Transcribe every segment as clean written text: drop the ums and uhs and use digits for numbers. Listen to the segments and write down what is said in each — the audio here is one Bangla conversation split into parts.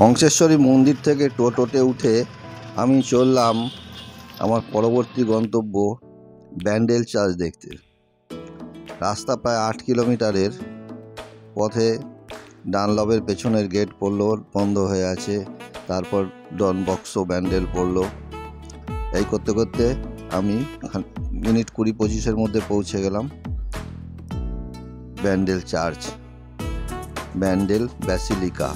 হংসেশ্বরী মন্দির থেকে টোটোতে উঠে আমি চললাম আমার পরবর্তী গন্তব্য ব্যান্ডেল চার্চ দেখতে। রাস্তা প্রায় 8 কিলোমিটারের পথে ডানলবের পেছনের গেট পড়লো, বন্ধ হয়ে আছে। তারপর ডন বক্সো ব্যান্ডেল পড়লো। এই করতে করতে আমি মিনিট 20-25-এর মধ্যে পৌঁছে গেলাম ব্যান্ডেল চার্চ, ব্যান্ডেল ব্যাসিলিকা।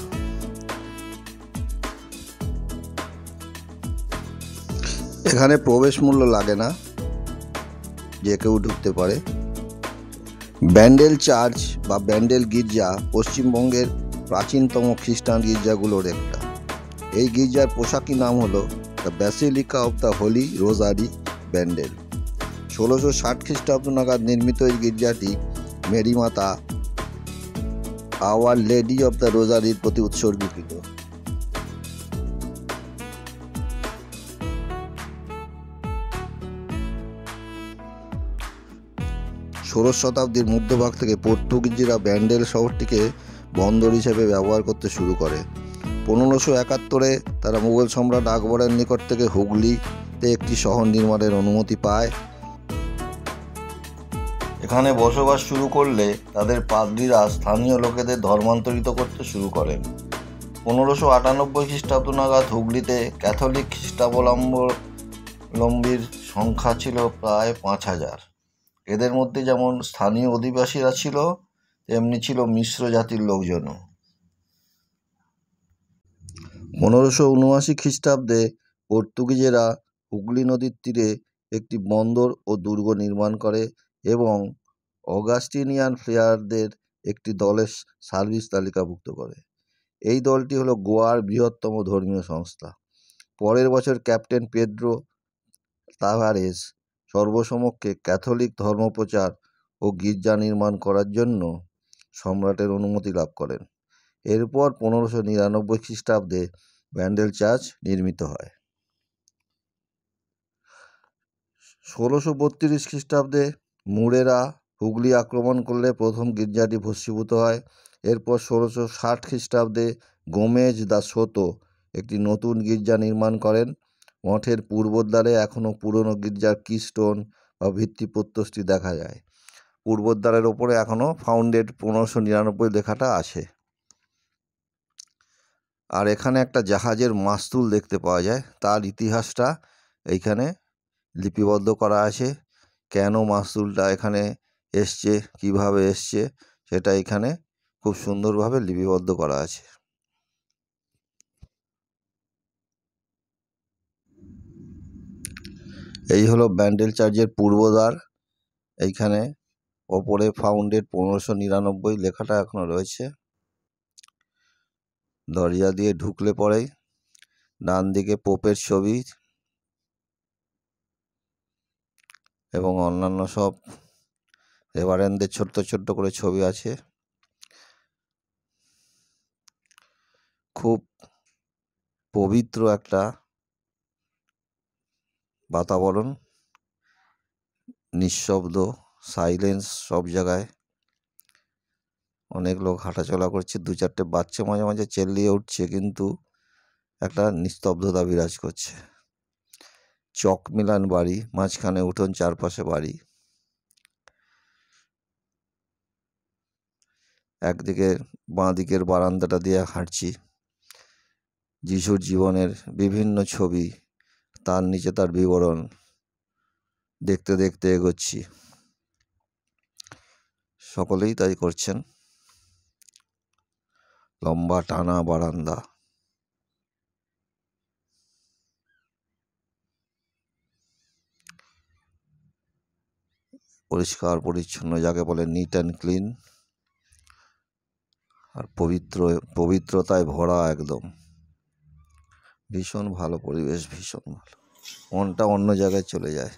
এখানে প্রবেশ মূল্য লাগে না, যে কেউ ঢুকতে পারে। ব্যান্ডেল চার্চ বা ব্যান্ডেল গির্জা পশ্চিমবঙ্গের প্রাচীনতম খ্রিস্টান গির্জাগুলোর একটা। এই গির্জার পোশাকি নাম হলো the basilica of the Holi রোজারি Bandel. 1660 খ্রিস্টাব্দ নাগাদ নির্মিত এই গির্জাটি মেরি মাতা আওয়ার লেডি অফ দ্য রোজারির প্রতি উৎসর্গীকৃত। ষোড়শ শতাব্দীর মধ্যভাগ থেকে পর্তুগিজরা ব্যান্ডেল শহরটিকে বন্দর হিসেবে ব্যবহার করতে শুরু করে। 1571-এ তারা মুঘল সম্রাট আকবরের নিকট থেকে হুগলিতে একটি শহর নির্মাণের অনুমতি পায়। এখানে বসবাস শুরু করলে তাদের পাদ্রীরা স্থানীয় লোকেদের ধর্মান্তরিত করতে শুরু করেন। 1598 খ্রিস্টাব্দ নাগাদ হুগলিতে ক্যাথলিক খ্রিস্টাবলম্বীর সংখ্যা ছিল প্রায় 5000। এদের মধ্যে যেমন স্থানীয় অধিবাসীরা ছিল, তেমনি ছিল মিশ্র জাতির লোকজনও। 1579 খ্রিস্টাব্দে পর্তুগিজেরা হুগলি নদীর তীরে একটি বন্দর ও দুর্গ নির্মাণ করে এবং অগাস্টিনিয়ান ফ্লেয়ারদের একটি দলের সার্ভিস তালিকাভুক্ত করে। এই দলটি হলো গোয়ার বৃহত্তম ধর্মীয় সংস্থা। পরের বছর ক্যাপ্টেন পেদ্রো তাভারেস সর্বসমক্ষে ক্যাথলিক ধর্মপ্রচার ও গির্জা নির্মাণ করার জন্য সম্রাটের অনুমতি লাভ করেন। এরপর 1599 খ্রিস্টাব্দে ব্যান্ডেল চার্চ নির্মিত হয়। 1632 খ্রিস্টাব্দে মুরেরা হুগলি আক্রমণ করলে প্রথম গির্জাটি ভস্মীভূত হয়। এরপর 1660 খ্রিস্টাব্দে গোমেজ দা সোতো একটি নতুন গির্জা নির্মাণ করেন। মঠের পূর্বদ্বারে এখনও পুরনো গির্জার কিস্টোন বা ভিত্তিপ্রস্তরটি দেখা যায়। পূর্বদ্বারের ওপরে এখনও ফাউন্ডেড 1599 লেখাটা আছে। আর এখানে একটা জাহাজের মাস্তুল দেখতে পাওয়া যায়, তার ইতিহাসটা এইখানে লিপিবদ্ধ করা আছে। কেন মাস্তুলটা এখানে এসছে, কিভাবে এসছে, সেটা এখানে খুব সুন্দরভাবে লিপিবদ্ধ করা আছে। এই হলো ব্যান্ডেল চার্চের পূর্বদ্বার। এইখানে ওপরে ফাউন্ডেড 1599 লেখাটা এখনো রয়েছে। দরজা দিয়ে ঢুকলে পরেই ডান দিকে পোপের ছবি এবং অন্যান্য সব রেভারেন্ডদের ছোট্ট ছোট্ট করে ছবি আছে। খুব পবিত্র একটা বাতাবরণ, নিঃশব্দ, সাইলেন্স সব জায়গায়। অনেক লোক হাঁটাচলা করছে, 2-4টে বাচ্চা মাঝে মাঝে চেল্লিয়ে উঠছে, কিন্তু একটা নিস্তব্ধতা বিরাজ করছে। চক মিলান বাড়ি, মাঝখানে উঠোন, চারপাশে বাড়ি। একদিকে বাঁ দিকের বারান্দাটা দিয়ে হাঁটছি। যিশুর জীবনের বিভিন্ন ছবি, তার নিচে তার বিবরণ দেখতে দেখতে এগোচ্ছি। সকলেই তাই করছেন। লম্বা টানা বারান্দা, পরিষ্কার পরিচ্ছন্ন, যাকে বলে নিট অ্যান্ড ক্লিন, আর পবিত্রতায় ভরা একদম। ভীষণ ভালো পরিবেশ, ভীষণ ভালো। মনটা অন্য জায়গায় চলে যায়।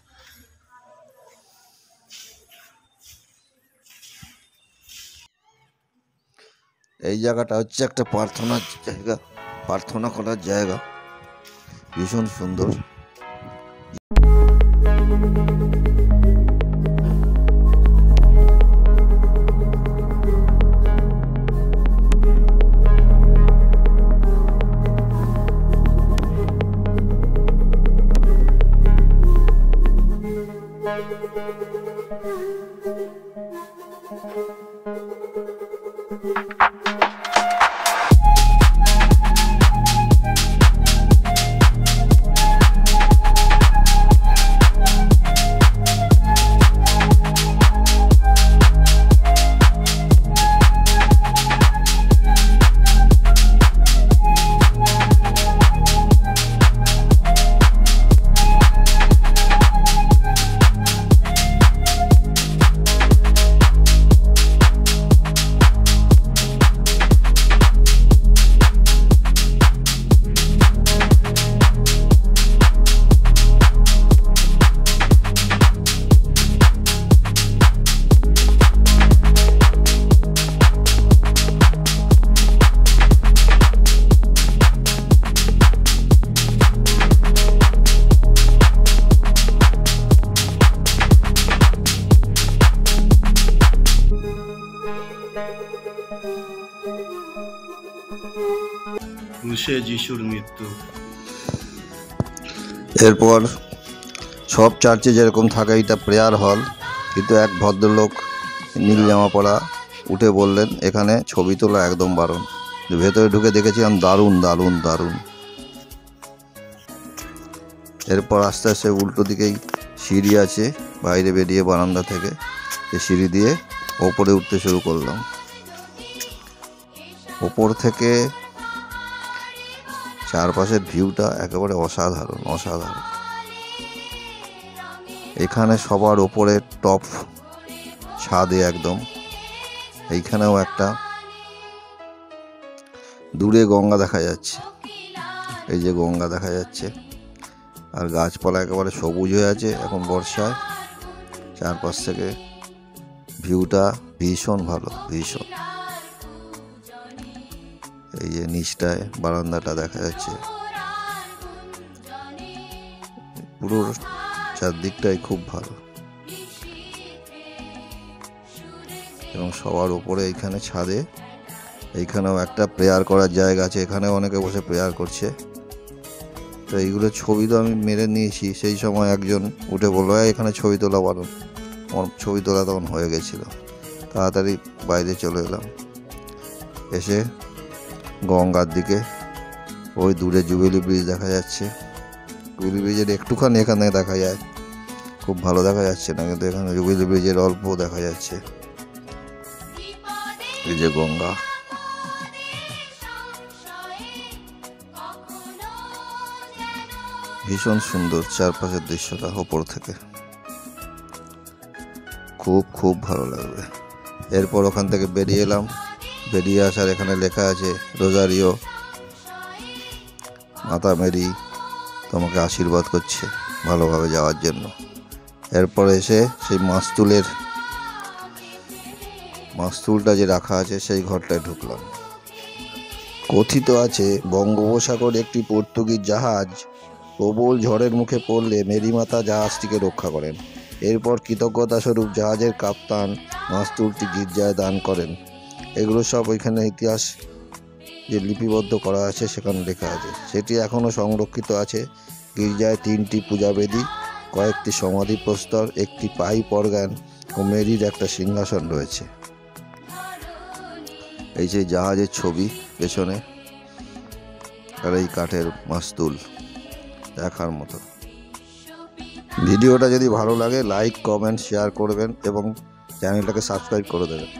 এই জায়গাটা হচ্ছে একটা প্রার্থনার জায়গা, প্রার্থনা করার জায়গা, ভীষণ সুন্দর। ক্রুশে যিশুর মৃত্যু। এরপর সব চার্চে যেরকম থাকে এটা প্রেয়ার হল, কিন্তু এক ভদ্রলোক নীল জামা পরা উঠে বললেন এখানে ছবি তোলা একদম বারণ। ভেতরে ঢুকে দেখেছিলাম দারুণ দারুণ দারুণ। এরপর আস্তে আস্তে উল্টো দিকেই সিঁড়ি আছে, বাইরে বেরিয়ে বারান্দা থেকে এই সিঁড়ি দিয়ে ওপরে উঠতে শুরু করলাম। ওপর থেকে চারপাশের ভিউটা একেবারে অসাধারণ অসাধারণ। এখানে সবার ওপরে টপ ছাদে একদম। এইখানেও একটা দূরে গঙ্গা দেখা যাচ্ছে, এই যে গঙ্গা দেখা যাচ্ছে, আর গাছপালা একেবারে সবুজ হয়ে আছে এখন বর্ষায়। চারপাশ থেকে ভিউটা ভীষণ ভালো, ভীষণ। এই যে নিচটায় বারান্দাটা দেখা যাচ্ছে, পুরো চারদিকটাই খুব ভালো। এবং সবার উপরে এইখানে ছাদে এইখানেও একটা প্রেয়ার করার জায়গা আছে, এখানে অনেকে বসে প্রেয়ার করছে। তো এইগুলো ছবি তো আমি মেরে নিয়েছি, সেই সময় একজন উঠে বললো এখানে ছবি তোলা বারণ। আমার ছবি তোলা তখন হয়ে গেছিল, তাড়াতাড়ি বাইরে চলে এলাম। এসে গঙ্গার দিকে ওই দূরে জুবিলি ব্রিজ দেখা যাচ্ছে। জুবিলি ব্রিজের একটুখানি এখানে দেখা যায়, খুব ভালো দেখা যাচ্ছে না, কিন্তু এখানে জুবিলি ব্রিজের অল্প দেখা যাচ্ছে। এই যে গঙ্গা, ভীষণ সুন্দর চারপাশের দৃশ্যটা ওপর থেকে, খুব খুব ভালো লাগবে। এরপর ওখান থেকে বেরিয়ে এলাম, বেরিয়ে আসার এখানে লেখা আছে রোজারিও মাতা মেরি তোমাকে আশীর্বাদ করছে ভালোভাবে যাওয়ার জন্য। এরপর এসে সেই মাস্তুলটা যে রাখা আছে সেই ঘরটায় ঢুকলাম। কথিত আছে বঙ্গোপসাগর একটি পর্তুগিজ জাহাজ প্রবল ঝড়ের মুখে পড়লে মেরিমাতা জাহাজটিকে রক্ষা করেন। এরপর কৃতজ্ঞতা স্বরূপ জাহাজের কাপ্তান মাস্তুলটি গির্জায় দান করেন। এগুলো সব ওইখানে ইতিহাস যে লিপিবদ্ধ করা আছে সেখানে লেখা আছে, সেটি এখনও সংরক্ষিত আছে। গির্জায় 3টি পূজাবেদী, কয়েকটি সমাধি প্রস্তর, একটি পাইপ অর্গান ও মেরির একটা সিংহাসন রয়েছে। এই যে জাহাজের ছবি পেছনে, আর এই কাঠের মাস্তুল দেখার মতো। ভিডিওটা যদি ভালো লাগে লাইক কমেন্ট শেয়ার করবেন এবং চ্যানেলটাকে সাবস্ক্রাইব করে দেবেন।